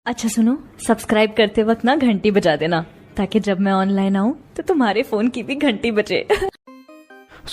अच्छा सुनो, सब्सक्राइब करते वक्त ना घंटी बजा देना ताकि जब मैं ऑनलाइन आऊँ तो तुम्हारे फ़ोन की भी घंटी बजे।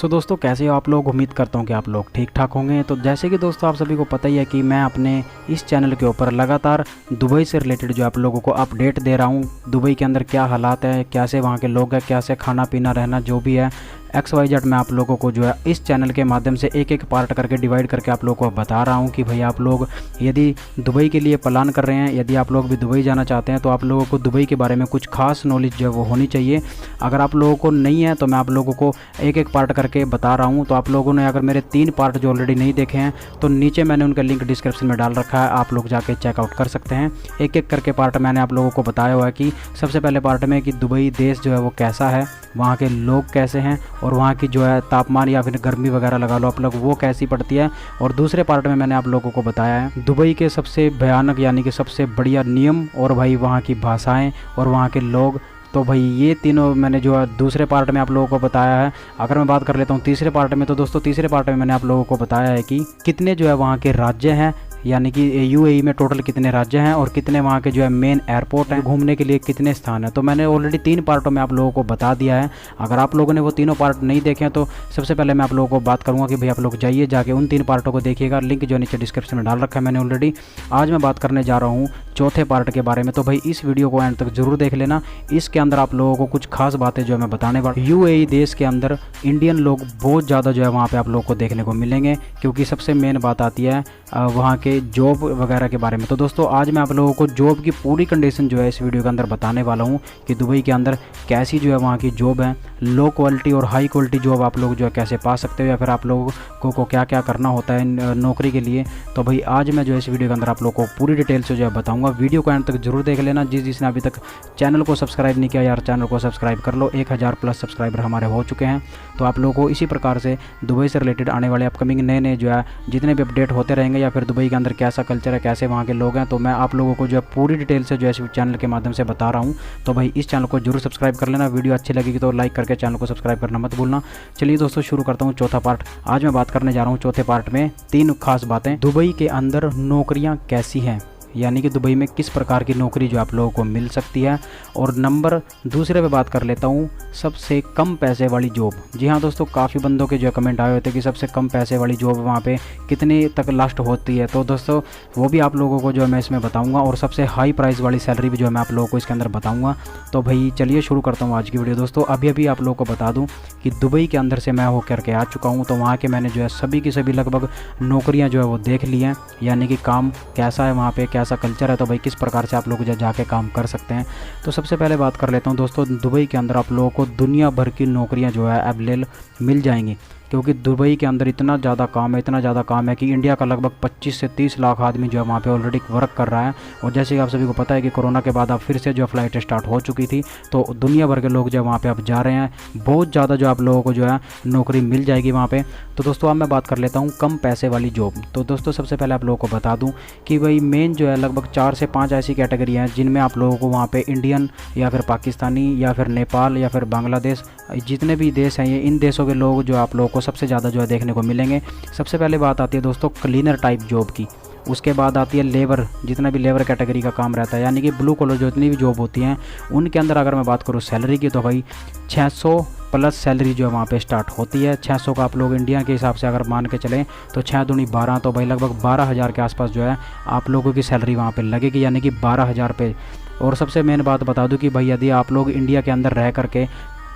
दोस्तों कैसे हो आप लोग। उम्मीद करता हूँ कि आप लोग ठीक ठाक होंगे। तो जैसे कि दोस्तों आप सभी को पता ही है कि मैं अपने इस चैनल के ऊपर लगातार दुबई से रिलेटेड जो आप लोगों को अपडेट दे रहा हूँ। दुबई के अंदर क्या हालात है, कैसे वहाँ के लोग हैं, कैसे खाना पीना रहना जो भी है XYZ मैं आप लोगों को जो है इस चैनल के माध्यम से एक एक पार्ट करके डिवाइड करके आप लोगों को बता रहा हूँ कि भाई आप लोग यदि दुबई के लिए प्लान कर रहे हैं, यदि आप लोग भी दुबई जाना चाहते हैं तो आप लोगों को दुबई के बारे में कुछ खास नॉलेज जो है वो होनी चाहिए। अगर आप लोगों को नहीं है तो मैं आप लोगों को एक एक पार्ट करके बता रहा हूँ। तो आप लोगों ने अगर मेरे 3 पार्ट जो ऑलरेडी नहीं देखे हैं तो नीचे मैंने उनका लिंक डिस्क्रिप्शन में डाल रखा है, आप लोग जाके चेकआउट कर सकते हैं। एक एक करके पार्ट मैंने आप लोगों को बताया हुआ है कि सबसे पहले पार्ट में कि दुबई देश जो है वो कैसा है, वहाँ के लोग कैसे हैं और वहाँ की जो है तापमान या फिर गर्मी वगैरह लगा लो आप लोग वो कैसी पड़ती है। और दूसरे पार्ट में मैंने आप लोगों को बताया है दुबई के सबसे भयानक यानी कि सबसे बढ़िया नियम और भाई वहाँ की भाषाएं और वहाँ के लोग। तो भाई ये तीनों मैंने जो है दूसरे पार्ट में आप लोगों को बताया है। अगर मैं बात कर लेता हूँ तीसरे पार्ट में, तो दोस्तों तीसरे पार्ट में मैंने आप लोगों को बताया है कि कितने जो है वहाँ के राज्य हैं, यानी कि UAE में टोटल कितने राज्य हैं और कितने वहाँ के जो है मेन एयरपोर्ट हैं, घूमने के लिए कितने स्थान हैं। तो मैंने ऑलरेडी 3 पार्टों में आप लोगों को बता दिया है। अगर आप लोगों ने वो तीनों पार्ट नहीं देखे हैं तो सबसे पहले मैं आप लोगों को बात करूँगा कि भाई आप लोग जाइए जाके उन 3 पार्टों को देखिएगा। लिंक जो नीचे डिस्क्रिप्शन में डाल रखा है मैंने ऑलरेडी। आज मैं बात करने जा रहा हूँ चौथे पार्ट के बारे में। तो भाई इस वीडियो को एंड तक जरूर देख लेना। इसके अंदर आप लोगों को कुछ खास बातें जो है मैं बताने वाला। UAE देश के अंदर इंडियन लोग बहुत ज़्यादा जो है वहाँ पे आप लोगों को देखने को मिलेंगे, क्योंकि सबसे मेन बात आती है वहाँ के जॉब वगैरह के बारे में। तो दोस्तों आज मैं आप लोगों को जॉब की पूरी कंडीशन जो है इस वीडियो के अंदर बताने वाला हूँ कि दुबई के अंदर कैसी जो है वहाँ की जॉब है, लो क्वालिटी और हाई क्वालिटी जॉब आप लोग जो है कैसे पा सकते हो या फिर आप लोगों को क्या क्या करना होता है नौकरी के लिए। तो भाई आज मैं जो है इस वीडियो के अंदर आप लोगों को पूरी डिटेल से जो है बताऊँगा। वीडियो को एंड तक जरूर देख लेना। जिसने अभी तक चैनल को सब्सक्राइब नहीं किया यार चैनल को सब्सक्राइब कर लो। 1000+ सब्सक्राइबर हमारे हो चुके हैं। तो आप लोगों को इसी प्रकार से दुबई से रिलेटेड आने वाले अपकमिंग नए जो है जितने भी अपडेट होते रहेंगे या फिर दुबई के अंदर कैसा कल्चर है, कैसे वहाँ के लोग हैं, तो मैं आप लोगों को जो है पूरी डिटेल से जो है इस चैनल के माध्यम से बता रहा हूँ। तो भाई इस चैनल को जरूर सब्सक्राइब कर लेना। वीडियो अच्छी लगेगी तो लाइक करके चैनल को सब्सक्राइब करना मत भूलना। चलिए दोस्तों शुरू करता हूँ चौथा पार्ट। आज मैं बात करने जा रहा हूँ चौथे पार्ट में 3 खास बातें। दुबई के अंदर नौकरियाँ कैसी हैं, यानी कि दुबई में किस प्रकार की नौकरी जो आप लोगों को मिल सकती है। और नंबर दूसरे पे बात कर लेता हूँ सबसे कम पैसे वाली जॉब। जी हाँ दोस्तों, काफ़ी बंदों के जो कमेंट आए हुए थे कि सबसे कम पैसे वाली जॉब वहाँ पे कितने तक लास्ट होती है। तो दोस्तों वो भी आप लोगों को जो है मैं इसमें बताऊँगा और सबसे हाई प्राइस वाली सैलरी भी जो है मैं आप लोगों को इसके अंदर बताऊँगा। तो भाई चलिए शुरू करता हूँ आज की वीडियो। दोस्तों अभी आप लोगों को बता दूँ कि दुबई के अंदर से मैं होकर के आ चुका हूँ। तो वहाँ के मैंने जो है सभी की सभी लगभग नौकरियाँ जो है वो देख ली हैं, यानी कि काम कैसा है वहाँ पर, कैसा कल्चर है, तो भाई किस प्रकार से आप लोग जाके काम कर सकते हैं। तो सबसे पहले बात कर लेता हूँ दोस्तों, दुबई के अंदर आप लोगों को दुनिया भर की नौकरियां जो है अवेलेबल मिल जाएंगी, क्योंकि दुबई के अंदर इतना ज़्यादा काम है कि इंडिया का लगभग 25 से 30 लाख आदमी जो है वहाँ पे ऑलरेडी वर्क कर रहा है। और जैसे कि आप सभी को पता है कि कोरोना के बाद अब फिर से जो फ्लाइट स्टार्ट हो चुकी थी, तो दुनिया भर के लोग जो है वहाँ पे अब जा रहे हैं। बहुत ज़्यादा जो आप लोगों को जो है नौकरी मिल जाएगी वहाँ पे। तो दोस्तों अब मैं बात कर लेता हूँ कम पैसे वाली जॉब। तो दोस्तों सबसे पहले आप लोगों को बता दूँ कि भाई मेन जो है लगभग 4 से 5 ऐसी कैटेगरी हैं जिनमें आप लोगों को वहाँ पे इंडियन या फिर पाकिस्तानी या फिर नेपाल या फिर बांग्लादेश, जितने भी देश हैं ये इन देशों के लोग जो आप लोगों को सबसे ज़्यादा जो है देखने को मिलेंगे। सबसे पहले बात आती है दोस्तों क्लीनर टाइप जॉब की। उसके बाद आती है लेबर, जितना भी लेबर कैटेगरी का काम रहता है, यानी कि ब्लू कॉलर जितनी भी जॉब होती हैं उनके अंदर अगर मैं बात करूँ सैलरी की, तो भाई 600+ सैलरी जो है वहाँ पे स्टार्ट होती है। 600 का आप लोग इंडिया के हिसाब से अगर मान के चलें तो 6 दूनी 12, तो भाई लगभग 12,000 के आसपास जो है आप लोगों की सैलरी वहाँ पे लगेगी, यानी कि 12,000 पे। और सबसे मेन बात बता दूं कि भाई यदि आप लोग इंडिया के अंदर रह करके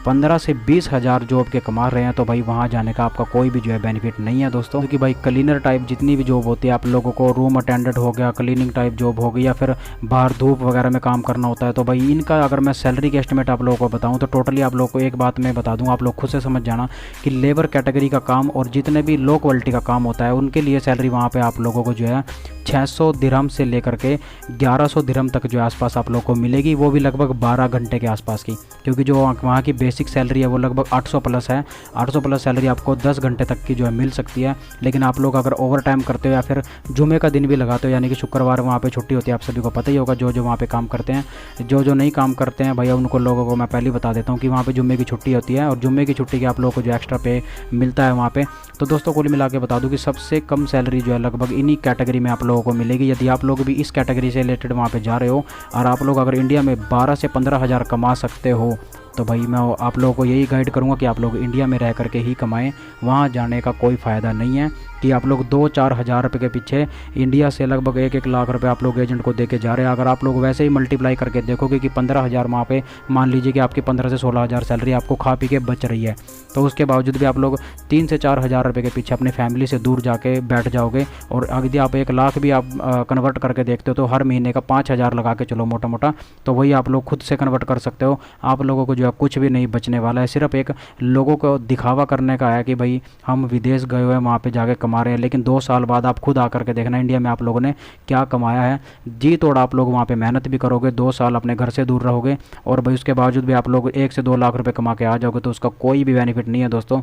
15 से 20 हज़ार जॉब के कमा रहे हैं तो भाई वहाँ जाने का आपका कोई भी जो है बेनिफिट नहीं है दोस्तों। क्योंकि भाई क्लीनर टाइप जितनी भी जॉब होती है, आप लोगों को रूम अटेंडेंट हो गया, क्लीनिंग टाइप जॉब हो गई या फिर बाहर धूप वगैरह में काम करना होता है, तो भाई इनका अगर मैं सैलरी के एस्टिमेट आप लोगों को बताऊँ तो टोटली आप लोगों को एक बात मैं बता दूँ, आप लोग खुद से समझ जाना कि लेबर कैटेगरी का काम और जितने भी लो क्वालिटी का काम होता है उनके लिए सैलरी वहाँ पर आप लोगों को जो है 600 दिरहम से लेकर के 1100 दिरहम तक जो आसपास आप लोगों को मिलेगी, वो भी लगभग 12 घंटे के आसपास की। क्योंकि जो वहाँ की बेसिक बेसिक सैलरी है वो लगभग 800 प्लस है। 800 प्लस सैलरी आपको 10 घंटे तक की जो है मिल सकती है। लेकिन आप लोग अगर ओवर टाइम करते हो या फिर जुमे का दिन भी लगाते हो, यानी कि शुक्रवार वहाँ पे छुट्टी होती है, आप सभी को पता ही होगा जो वहाँ पे काम करते हैं। जो नहीं काम करते हैं भैया उनको लोगों को मैं पहले ही बता देता हूँ कि वहाँ पे जुम्मे की छुट्टी होती है और जुम्मे की छुट्टी के आप लोगों को जो एक्स्ट्रा पे मिलता है वहाँ पे। तो दोस्तों कुल मिला के बता दूँ कि सबसे कम सैलरी जो है लगभग इन्हीं कैटेगरी में आप लोगों को मिलेगी। यदि आप लोग भी इस कैटेगरी से रिलेटेड वहाँ पे जा रहे हो और आप लोग अगर इंडिया में 12 से 15 हज़ार कमा सकते हो तो भाई मैं आप लोगों को यही गाइड करूँगा कि आप लोग इंडिया में रह करके ही कमाएं। वहाँ जाने का कोई फ़ायदा नहीं है कि आप लोग 2-4 हज़ार रुपये के पीछे इंडिया से लगभग 1-1 लाख रुपए आप लोग एजेंट को दे के जा रहे हैं। अगर आप लोग वैसे ही मल्टीप्लाई करके देखोगे कि 15 हज़ार वहाँ पे मान लीजिए कि आपकी 15 से 16 हज़ार सैलरी आपको खा पी के बच रही है, तो उसके बावजूद भी आप लोग 3 से 4 हज़ार रुपये के पीछे अपनी फैमिली से दूर जाके बैठ जाओगे। और यदि आप 1 लाख भी आप कन्वर्ट करके देखते हो तो हर महीने का 5 हज़ार लगा के चलो मोटा मोटा, तो वही आप लोग खुद से कन्वर्ट कर सकते हो। आप लोगों को जो है कुछ भी नहीं बचने वाला है, सिर्फ एक लोगों को दिखावा करने का है कि भाई हम विदेश गए हुए हैं वहाँ पे जाके कमा रहे हैं। लेकिन 2 साल बाद आप खुद आकर के देखना इंडिया में आप लोगों ने क्या कमाया है। जी तोड़ आप लोग वहाँ पे मेहनत भी करोगे, 2 साल अपने घर से दूर रहोगे और भाई उसके बावजूद भी आप लोग 1 से 2 लाख रुपए कमा के आ जाओगे, तो उसका कोई भी बेनिफिट नहीं है दोस्तों।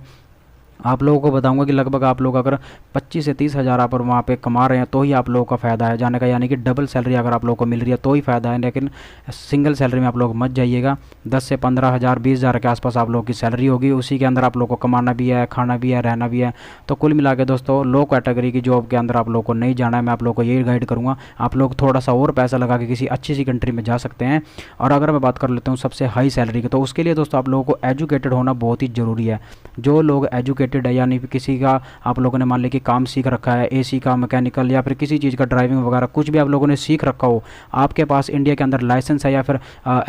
आप लोगों को बताऊंगा कि लगभग आप लोग अगर 25 से 30 हज़ार आप वहाँ पे कमा रहे हैं तो ही आप लोगों का फ़ायदा है जाने का, यानी कि डबल सैलरी अगर आप लोगों को मिल रही है तो ही फ़ायदा है। लेकिन सिंगल सैलरी में आप लोग मत जाइएगा। 10 से 15 हज़ार 20 हज़ार के आसपास आप लोगों की सैलरी होगी, उसी के अंदर आप लोगों को कमाना भी है, खाना भी है, रहना भी है। तो कुल मिला के दोस्तों लो कैटेगरी की जॉब के अंदर आप लोगों को नहीं जाना है। मैं आप लोगों को यही गाइड करूँगा, आप लोग थोड़ा सा और पैसा लगा के किसी अच्छी सी कंट्री में जा सकते हैं। और अगर मैं बात कर लेता हूँ सबसे हाई सैलरी की, तो उसके लिए दोस्तों आप लोगों को एजुकेटेड होना बहुत ही ज़रूरी है। जो लोग एजुकेटेड है यानी किसी का आप लोगों ने मान लिया कि काम सीख रखा है, एसी का, मैकेनिकल या फिर किसी चीज़ का ड्राइविंग वगैरह कुछ भी आप लोगों ने सीख रखा हो, आपके पास इंडिया के अंदर लाइसेंस है या फिर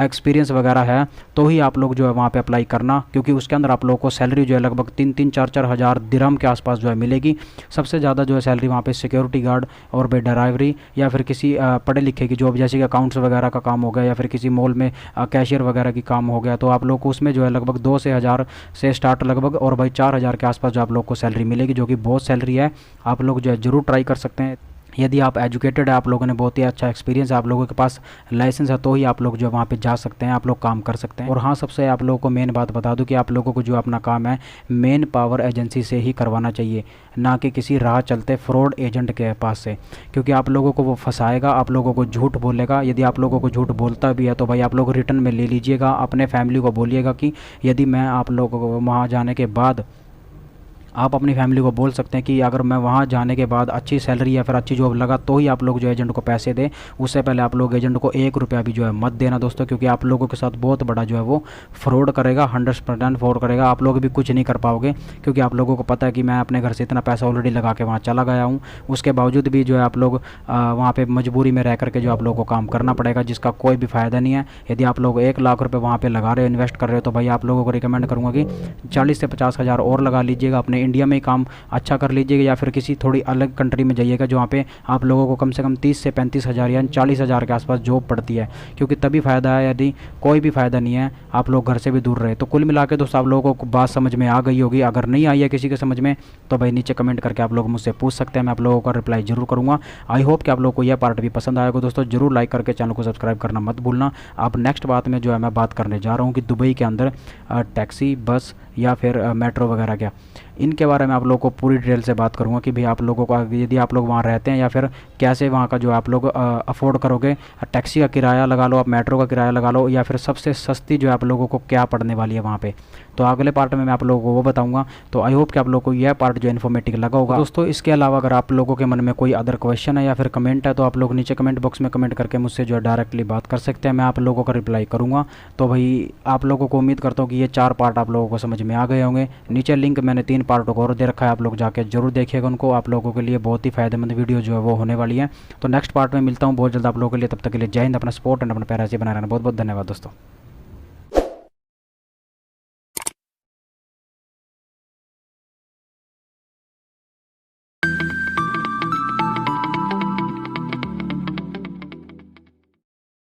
एक्सपीरियंस वगैरह है, तो ही आप लोग जो है वहाँ पे अप्लाई करना, क्योंकि उसके अंदर आप लोगों को सैलरी जो है लगभग 3-3, 4-4 हज़ार दिरहम के आसपास जो है मिलेगी। सबसे ज़्यादा जो है सैलरी वहाँ पे सिक्योरिटी गार्ड और भाई ड्राइवरी या फिर किसी पढ़े लिखे की जॉब जैसे कि अकाउंट्स वगैरह का काम हो गया या फिर किसी मॉल में कैशियर वगैरह की काम हो गया, तो आप लोग को उसमें जो है लगभग 2 से हज़ार से स्टार्ट लगभग और भाई 4 हज़ार के आसपास जो आप लोग को सैलरी मिलेगी, जो कि बहुत सैलरी है। आप लोग जो है ज़रूर ट्राई कर सकते हैं। यदि आप एजुकेटेड है, आप लोगों ने बहुत ही अच्छा एक्सपीरियंस है, आप लोगों के पास लाइसेंस है, तो ही आप लोग जो वहाँ पे जा सकते हैं, आप लोग काम कर सकते हैं। और हाँ, सबसे आप लोगों को मेन बात बता दूं कि आप लोगों को जो अपना काम है मेन पावर एजेंसी से ही करवाना चाहिए, ना कि किसी राह चलते फ्रॉड एजेंट के पास से, क्योंकि आप लोगों को वो फंसाएगा, आप लोगों को झूठ बोलेगा। यदि आप लोगों को झूठ बोलता भी है तो भाई आप लोग रिटर्न में ले लीजिएगा, अपने फैमिली को बोलिएगा कि यदि मैं आप लोगों को वहाँ जाने के बाद आप अपनी फैमिली को बोल सकते हैं कि अगर मैं वहाँ जाने के बाद अच्छी सैलरी या फिर अच्छी जॉब लगा तो ही आप लोग जो एजेंट को पैसे दें। उससे पहले आप लोग एजेंट को 1 रुपया भी जो है मत देना दोस्तों, क्योंकि आप लोगों के साथ बहुत बड़ा जो है वो फ्रॉड करेगा, 100% फ्रॉड करेगा। आप लोग भी कुछ नहीं कर पाओगे, क्योंकि आप लोगों को पता है कि मैं अपने घर से इतना पैसा ऑलरेडी लगा के वहाँ चला गया हूँ। उसके बावजूद भी जो है आप लोग वहाँ पर मजबूरी में रह करके जो आप लोगों को काम करना पड़ेगा, जिसका कोई भी फ़ायदा नहीं है। यदि आप लोग 1 लाख रुपये वहाँ पर लगा रहे हो, इन्वेस्ट कर रहे हो, तो भाई आप लोगों को रिकमेंड करूँगा कि 40 से 50 हज़ार और लगा लीजिएगा, अपने इंडिया में ही काम अच्छा कर लीजिएगा या फिर किसी थोड़ी अलग कंट्री में जाइएगा जहाँ पे आप लोगों को कम से कम 30 से 35 हज़ार या 40 हज़ार के आसपास जॉब पड़ती है, क्योंकि तभी फ़ायदा है। यदि कोई भी फ़ायदा नहीं है, आप लोग घर से भी दूर रहे। तो कुल मिला के दोस्तों आप लोगों को बात समझ में आ गई होगी। अगर नहीं आई है किसी के समझ में तो भाई नीचे कमेंट करके आप लोग मुझसे पूछ सकते हैं, मैं आप लोगों का रिप्लाई जरूर करूँगा। आई होप कि आप लोगों को यह पार्ट भी पसंद आएगा दोस्तों। जरूर लाइक करके चैनल को सब्सक्राइब करना मत भूलना। अब नेक्स्ट बात में जो है मैं बात करने जा रहा हूँ कि दुबई के अंदर टैक्सी, बस या फिर मेट्रो वगैरह क्या, इनके बारे में आप लोगों को पूरी डिटेल से बात करूंगा कि भाई आप लोगों को यदि आप लोग वहाँ रहते हैं या फिर कैसे वहाँ का जो आप लोग अफोर्ड करोगे। टैक्सी का किराया लगा लो, आप मेट्रो का किराया लगा लो, या फिर सबसे सस्ती जो है आप लोगों को क्या पड़ने वाली है वहाँ पे, तो अगले पार्ट में मैं आप लोगों को वो बताऊंगा। तो आई होप कि आप लोगों को यह पार्ट जो इन्फॉर्मेटिव लगा होगा दोस्तों। इसके अलावा अगर आप लोगों के मन में कोई अदर क्वेश्चन है या फिर कमेंट है, तो आप लोग नीचे कमेंट बॉक्स में कमेंट करके मुझसे जो है डायरेक्टली बात कर सकते हैं, मैं आप लोगों का रिप्लाई करूँगा। तो भाई आप लोगों को उम्मीद करता हूँ कि ये 4 पार्ट आप लोगों को समझ में आ गए होंगे। नीचे लिंक मैंने 3 पार्टों को और दे रखा है, आप लोग जाके जरूर देखिएगा उनको। आप लोगों के लिए बहुत ही फायदेमंद वीडियो जो है वो होने वाली है। तो नेक्स्ट पार्ट में मिलता हूँ बहुत जल्द आप लोगों के लिए। तब तक के लिए जय हिंद, अपना सपोर्ट एंड अपना प्यार ऐसे बना रहना। बहुत बहुत धन्यवाद दोस्तों।